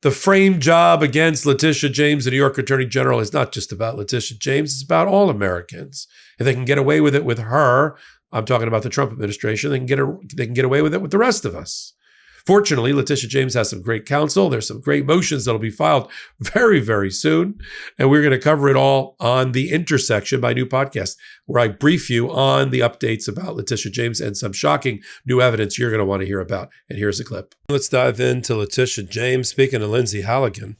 The frame job against Letitia James, the New York Attorney General, is not just about Letitia James. It's about all Americans. If they can get away with it with her, I'm talking about the Trump administration, they can get away with it with the rest of us. Fortunately, Letitia James has some great counsel. There's some great motions that'll be filed very, very soon. And we're going to cover it all on The Intersection, my new podcast, where I brief you on the updates about Letitia James and some shocking new evidence you're going to want to hear about. And here's a clip. Let's dive into Letitia James. Speaking of Lindsay Halligan,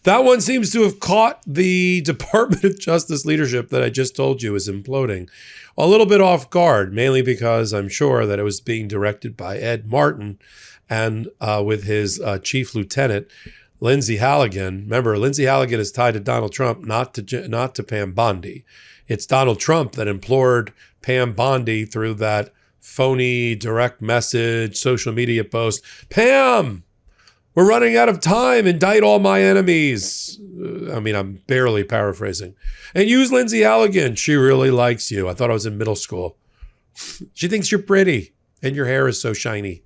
that one seems to have caught the Department of Justice leadership that I just told you is imploding a little bit off guard, mainly because I'm sure that it was being directed by Ed Martin and with his chief lieutenant, Lindsay Halligan. Remember, Lindsay Halligan is tied to Donald Trump, not to Pam Bondi. It's Donald Trump that implored Pam Bondi through that phony direct message, social media post, Pam, we're running out of time. Indict all my enemies. I mean, I'm barely paraphrasing. And use Lindsay Halligan. She really likes you. I thought I was in middle school. She thinks you're pretty and your hair is so shiny.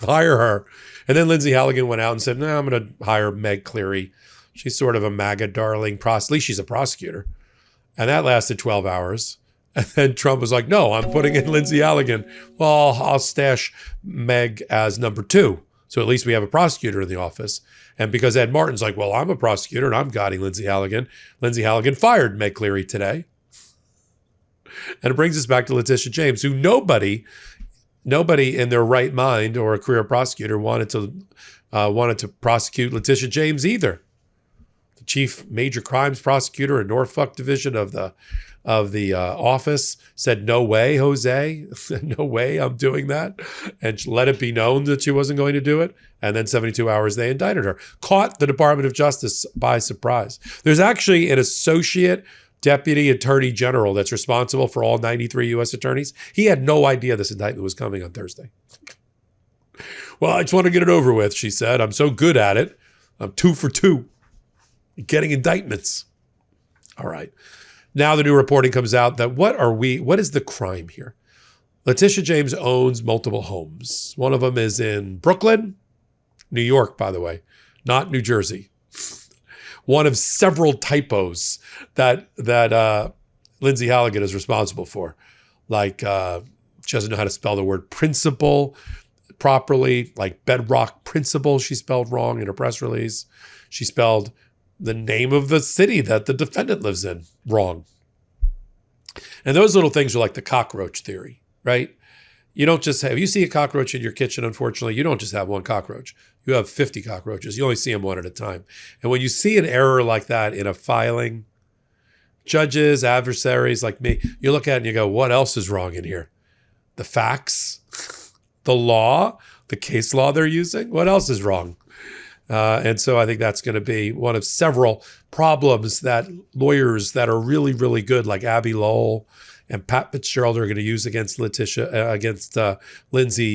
Hire her. And then Lindsay Halligan went out and said, no, I'm going to hire Meg Cleary. She's sort of a MAGA darling. At least she's a prosecutor. And that lasted 12 hours. And then Trump was like, no, I'm putting in Lindsay Halligan. Well, I'll stash Meg as number 2. So at least we have a prosecutor in the office. And because Ed Martin's like, well, I'm a prosecutor and I'm guiding Lindsay Halligan fired Meg Cleary today. And it brings us back to Letitia James, who nobody in their right mind or a career prosecutor wanted to prosecute Letitia James either. The chief major crimes prosecutor in Norfolk division of the office said, no way, Jose, no way I'm doing that. And let it be known that she wasn't going to do it. And then 72 hours, they indicted her. Caught the Department of Justice by surprise. There's actually an associate deputy attorney general that's responsible for all 93 U.S. attorneys. He had no idea this indictment was coming on Thursday. Well, I just want to get it over with, she said. I'm so good at it. I'm 2 for 2 getting indictments. All right. Now the new reporting comes out that what is the crime here? Letitia James owns multiple homes. One of them is in Brooklyn, New York, by the way, not New Jersey. One of several typos that Lindsay Halligan is responsible for. Like she doesn't know how to spell the word principal properly, like bedrock principal she spelled wrong in her press release. She spelled the name of the city that the defendant lives in wrong. And those little things are like the cockroach theory, right? You don't just have, if you see a cockroach in your kitchen, unfortunately, you don't just have one cockroach. You have 50 cockroaches. You only see them one at a time. And when you see an error like that in a filing, judges, adversaries like me, you look at it and you go, what else is wrong in here? The facts, the law, the case law they're using, what else is wrong? And so I think that's going to be one of several problems that lawyers that are really, really good, like Abby Lowell and Pat Fitzgerald, are going to use against Lindsay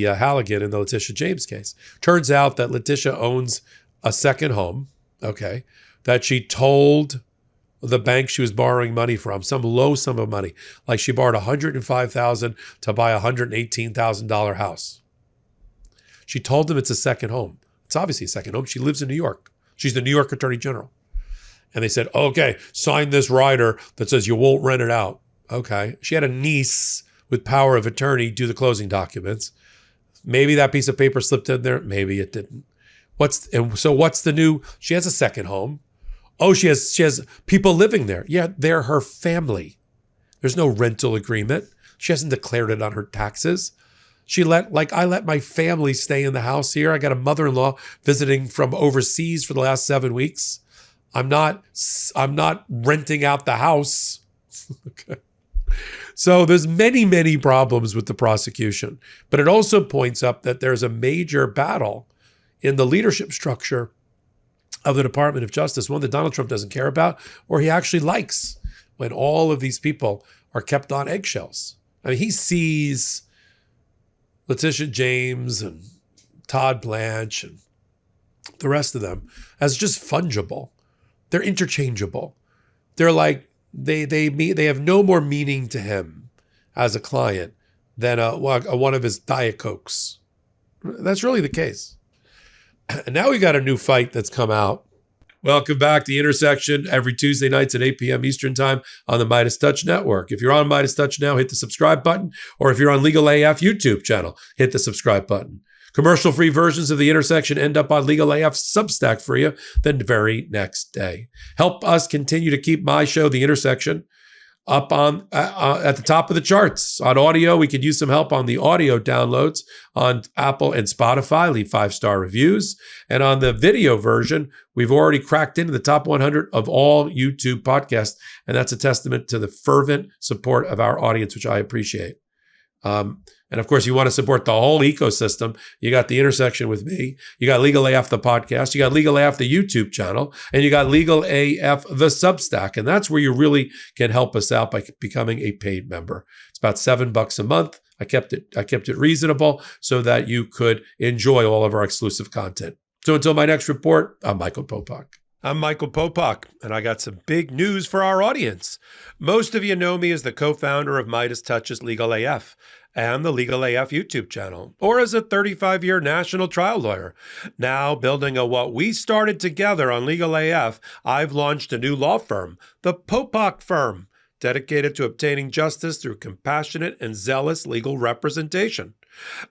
Halligan in the Letitia James case. Turns out that Letitia owns a second home, okay, that she told the bank she was borrowing money from, some low sum of money, like she borrowed $105,000 to buy a $118,000 house. She told them it's a second home. It's obviously a second home. She lives in New York. She's the New York Attorney General. And they said, okay, sign this rider that says you won't rent it out. Okay. She had a niece with power of attorney do the closing documents. Maybe that piece of paper slipped in there. Maybe it didn't. What's the new? She has a second home. Oh, she has people living there. Yeah, they're her family. There's no rental agreement. She hasn't declared it on her taxes. I let my family stay in the house here. I got a mother-in-law visiting from overseas for the last 7 weeks. I'm not renting out the house. Okay. So there's many, many problems with the prosecution, but it also points up that there's a major battle in the leadership structure of the Department of Justice, one that Donald Trump doesn't care about, or he actually likes, when all of these people are kept on eggshells. I mean, he sees Letitia James and Todd Blanche and the rest of them as just fungible. They're interchangeable. They're like, they have no more meaning to him as a client than one of his Diet Cokes. That's really the case. And now we got a new fight that's come out. Welcome back to The Intersection every Tuesday nights at 8 p.m. Eastern Time on the Midas Touch Network. If you're on Midas Touch now, hit the subscribe button. Or if you're on Legal AF YouTube channel, hit the subscribe button. Commercial-free versions of The Intersection end up on Legal AF's Substack for you the very next day. Help us continue to keep my show, The Intersection, up on at the top of the charts. On audio, we could use some help on the audio downloads on Apple and Spotify. Leave 5-star reviews. And on the video version, we've already cracked into the top 100 of all YouTube podcasts. And that's a testament to the fervent support of our audience, which I appreciate. And of course, you want to support the whole ecosystem. You got The Intersection with me. You got Legal AF, the podcast. You got Legal AF, the YouTube channel. And you got Legal AF, the Substack. And that's where you really can help us out by becoming a paid member. It's about $7 a month. I kept it reasonable so that you could enjoy all of our exclusive content. So until my next report, I'm Michael Popok. I'm Michael Popok, and I got some big news for our audience. Most of you know me as the co-founder of Midas Touch's Legal AF and the Legal AF YouTube channel, or as a 35-year national trial lawyer. Now, building on what we started together on Legal AF, I've launched a new law firm, the Popok Firm, dedicated to obtaining justice through compassionate and zealous legal representation.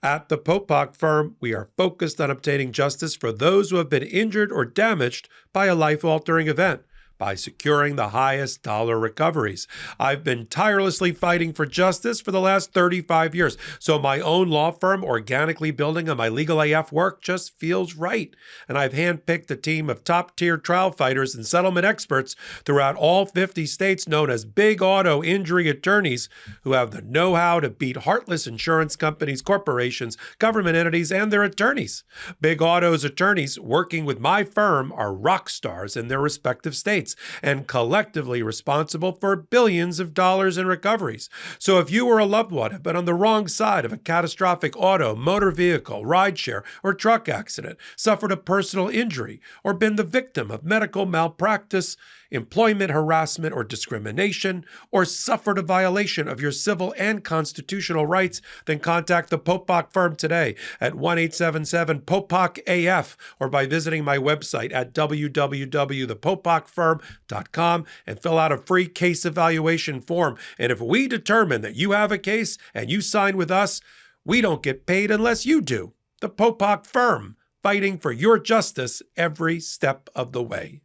At the Popok Firm, we are focused on obtaining justice for those who have been injured or damaged by a life-altering event by securing the highest dollar recoveries. I've been tirelessly fighting for justice for the last 35 years, so my own law firm organically building on my Legal AF work just feels right. And I've handpicked a team of top-tier trial fighters and settlement experts throughout all 50 states known as big auto injury attorneys who have the know-how to beat heartless insurance companies, corporations, government entities, and their attorneys. Big Auto's attorneys working with my firm are rock stars in their respective states and collectively responsible for billions of dollars in recoveries. So if you or a loved one have been on the wrong side of a catastrophic auto, motor vehicle, rideshare, or truck accident, suffered a personal injury, or been the victim of medical malpractice, employment harassment or discrimination, or suffered a violation of your civil and constitutional rights, then contact the Popok Firm today at 1-877-POPOK-AF or by visiting my website at www.thepopokfirm.com and fill out a free case evaluation form. And if we determine that you have a case and you sign with us, we don't get paid unless you do. The Popok Firm, fighting for your justice every step of the way.